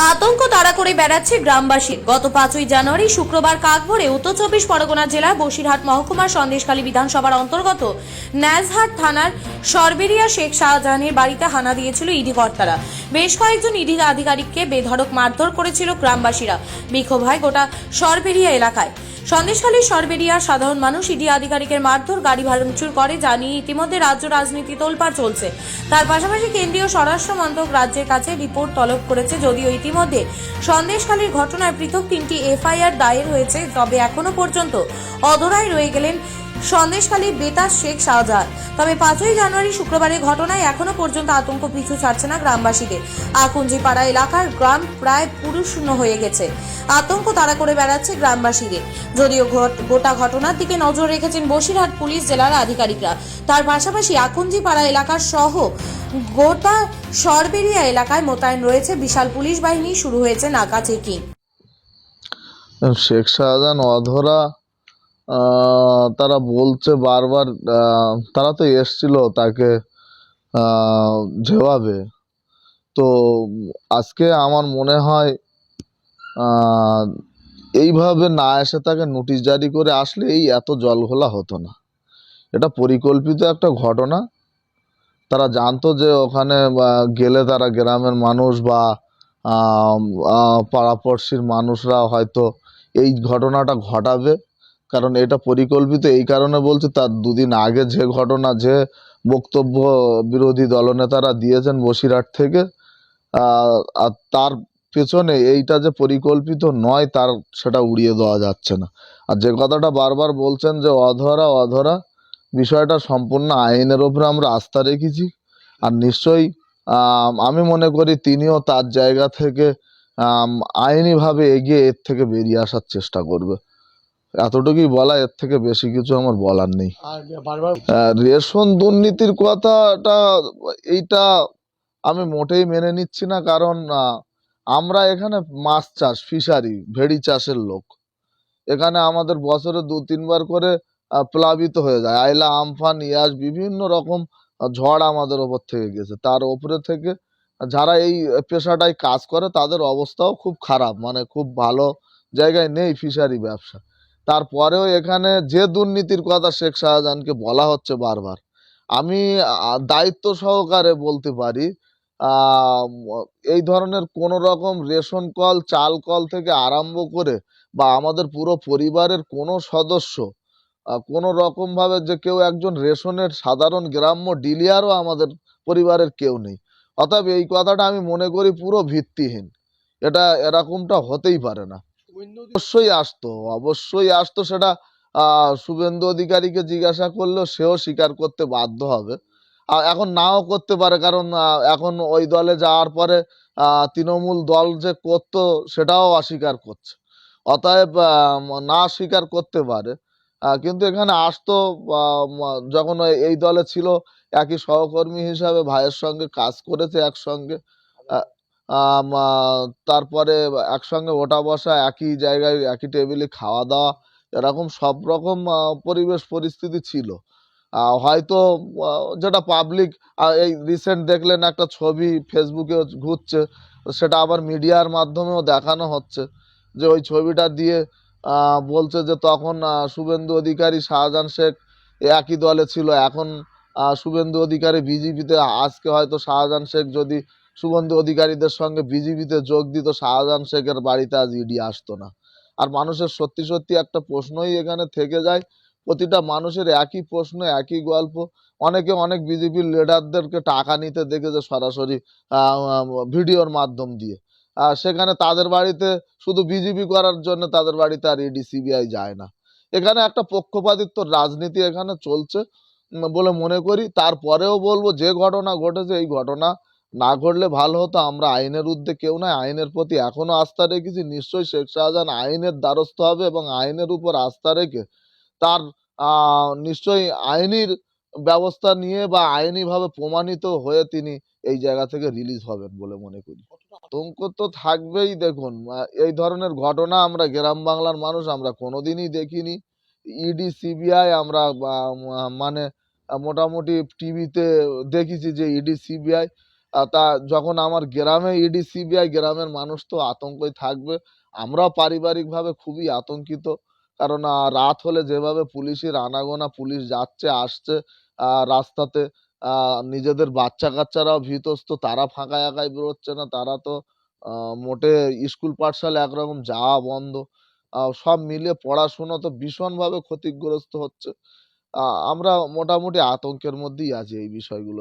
আতঙ্ক তাড়া করে বেড়াচ্ছে গ্রামবাসীর। গত 5ই জানুয়ারি শুক্রবার কাকভোরে উত্তর চব্বিশ পরগনা জেলার বসিরহাট মহকুমার সন্দেশখালী বিধানসভার অন্তর্গত ন্যাসহাট থানার সরবেরিয়া শেখ শাহজাহানের বাড়িতে হানা দিয়েছিল ইডি কর্তারা। বেশ কয়েকজন ইডি আধিকারিককে বেধড়ক মারধর করেছিল গ্রামবাসীরা। বিক্ষোভ হয় গোটা সরবেরিয়া এলাকায়। সন্দেশখালীর সরবেরিয়া সাধারণ মানুষ ইডি আধিকারিকের মারধর, গাড়ি ভাঙচুর করে জানিয়ে ইতিমধ্যে রাজ্য রাজনীতি তোলপাড় চলছে। তার পাশাপাশি কেন্দ্রীয় স্বরাষ্ট্র মন্ত্রক রাজ্যের কাছে রিপোর্ট তলব করেছে। যদিও ইতিমধ্যে সন্দেশখালীর ঘটনায় পৃথক 3টি এফআইআর দায়ের হয়েছে, তবে এখনো পর্যন্ত অধরায় রয়ে গেলেন সন্দেশখালীর বেতাজ শেখ শাহজাহান। তবে 5ই জানুয়ারি শুক্রবারের ঘটনায় এখনো পর্যন্ত আতঙ্ক পিছু ছাড়ছে না গ্রামবাসীদের। আকুঞ্জিপাড়া এলাকার গ্রাম প্রায় পুরুষশূন্য হয়ে গেছে। আতঙ্ক তাড়া করে বেড়াচ্ছে গ্রামবাসীদের। যদিও গোটা ঘটনার দিকে নজর রেখেছেন বসিরহাট পুলিশ জেলার আধিকারিকরা। তার পাশাপাশি আকুঞ্জিপাড়া এলাকার সহ গোটা সরবেরিয়া এলাকায় মোতায়েন রয়েছে বিশাল পুলিশ বাহিনী। শুরু হয়েছে নাকা চেকিং। শেখ শাহজাহান অধরা তারা বলছে বারবার, তারা তো এসছিল তাকে জবাবে। তো আজকে আমার মনে হয় এইভাবে না এসে তাকে নোটিশ জারি করে আসলে এই এত জলঘোলা হতো না। এটা পরিকল্পিত একটা ঘটনা। তারা জানতো যে ওখানে গেলে তারা গ্রামের মানুষ বা পাড়াপড়শির মানুষরা হয়তো এই ঘটনাটা ঘটাবে। কারণ এটা পরিকল্পিত। এই কারণে বলছে, তার দুদিন আগে যে ঘটনা, যে বক্তব্য বিরোধী দলনেতারা দিয়েছেন বসিরহাট থেকে, আর তার পেছনে এইটা যে পরিকল্পিত নয় তার সেটা উড়িয়ে দেওয়া যাচ্ছে না। আর যে কথাটা বারবার বলছেন যে অধরা, বিষয়টা সম্পূর্ণ আইনের ওপরে আমরা আস্থা রেখেছি। আর নিশ্চয়ই আমি মনে করি তিনিও তার জায়গা থেকে আইনিভাবে এগিয়ে এর থেকে বেরিয়ে আসার চেষ্টা করবে। এতটুকুই বলা, এর থেকে বেশি কিছু আমার বলার নেই। রেশন দুর্নীতির কথাটা, এইটা আমি মোটেই মেনে নিচ্ছি না। কারণ আমরা এখানে মাছ চাষ, ফিশারি, ভেড়ি চাষের লোক। এখানে আমাদের বছরে 2-3 বার করে প্লাবিত হয়ে যায়। আইলা, আমফান, ইয়াস, বিভিন্ন রকম ঝড় আমাদের ওপর থেকে গেছে। তার ওপরে থেকে যারা এই পেশাটায় কাজ করে তাদের অবস্থাও খুব খারাপ, মানে খুব ভালো জায়গায় নেই ফিশারি ব্যবসা। তারপরেও এখানে যে দুর্নীতির কথা শেখ শাহজাহানকে বলা হচ্ছে বারবার, আমি দায়িত্ব সহকারে বলতে পারি, এই ধরনের কোন রকম রেশন কল, চাল কল থেকে আরম্ভ করে বা আমাদের পুরো পরিবারের কোনো সদস্য কোনো রকম ভাবে যে কেউ একজন রেশনের সাধারণ গ্রাম্য ডিলিয়ারও আমাদের পরিবারের কেউ নেই। অতএব এই কথাটা আমি মনে করি পুরো ভিত্তিহীন। এটা এরকমটা হতেই পারে না। অবশ্যই আসতো সেটা শুভেন্দু অধিকারীকে জিজ্ঞাসা করলেও সেও স্বীকার করতে বাধ্য হবে। এখন নাও করতে পারে, কারণ এখন ওই দলে যাওয়ার পরে তৃণমূল দল যে করতো সেটাও অস্বীকার করছে। অতএব না স্বীকার করতে পারে, কিন্তু এখানে আসতো যখন এই দলে ছিল, একই সহকর্মী হিসাবে ভাইয়ের সঙ্গে কাজ করেছে একসঙ্গে। তারপরে একসঙ্গে ওঠা বসা, একই জায়গায় একই টেবিলে খাওয়া দাওয়া, এরকম সব রকম পরিবেশ পরিস্থিতি ছিল। হয়তো যেটা পাবলিক, এই রিসেন্ট দেখলেন একটা ছবি ফেসবুকে ঘুরছে, সেটা আবার মিডিয়ার মাধ্যমেও দেখানো হচ্ছে, যে ওই ছবিটা দিয়ে বলছে যে তখন শুভেন্দু অধিকারী, শাহজাহান শেখ একই দলে ছিল। এখন শুভেন্দু অধিকারী বিজেপিতে। আজকে হয়তো শাহজাহান শেখ যদি শুভেন্দু অধিকারীদের সঙ্গে বিজেপিতে যোগ দিত, শাহজাহান শেখের বাড়িতে আজ ইডি আসতো না। আর মানুষের সত্যি সত্যি একটা প্রশ্নই এখানে থেকে যায়, প্রতিটা মানুষের একই প্রশ্ন, একই গল্প। অনেকে অনেক বিজেপির লিডারদেরকে টাকা নিতে দেখেছে সরাসরি ভিডিওর মাধ্যম দিয়ে। সেখানে তাদের বাড়িতে শুধু বিজেপি করার জন্য তাদের বাড়িতে আর ইডি সিবিআই যায় না। এখানে একটা পক্ষপাতিত্ব রাজনীতি এখানে চলছে বলে মনে করি। তারপরেও বলবো, যে ঘটনা ঘটেছে এই ঘটনা না ঘটলে ভালো হতো। আমরা আইনের ঊর্ধ্বে কেউ নয়, আইনের প্রতি এখনো আস্থা রেখেছি। নিশ্চয়ই শেখ শাহজাহান আইনের দ্বারস্থ হবে এবং আইনের উপর আস্থা রেখে তার নিশ্চয়ই আইনির ব্যবস্থা নিয়ে বা আইনিভাবে প্রমাণিত হয়ে তিনি এই জায়গা থেকে রিলিজ হবেন বলে মনে করি। আতঙ্ক তো থাকবেই। দেখুন, এই ধরনের ঘটনা আমরা গ্রাম বাংলার মানুষ আমরা কোনোদিনই দেখিনি। ইডি সিবিআই আমরা মানে মোটামুটি টিভিতে দেখেছি যে ইডি সিবিআই, তা যখন আমার গ্রামে ইডি সিবিআই, গ্রামের মানুষ তো আতঙ্কই থাকবে। আমরাও পারিবারিকভাবে খুবই আতঙ্কিত। কারণ রাত হলে যেভাবে পুলিশের আনাগোনা, পুলিশ যাচ্ছে আসছে রাস্তাতে, নিজেদের বাচ্চা কাচ্চারাও ভীতস্ত, তারা ফাঁকা একাই বেরোচ্ছে না, তারা তো মোটে স্কুল পাঠশালা একরকম যাওয়া বন্ধ। সব মিলিয়ে পড়াশুনো তো ভীষণভাবে ক্ষতিগ্রস্ত হচ্ছে। আমরা মোটামুটি আতঙ্কের মধ্যেই আছি এই বিষয়গুলো।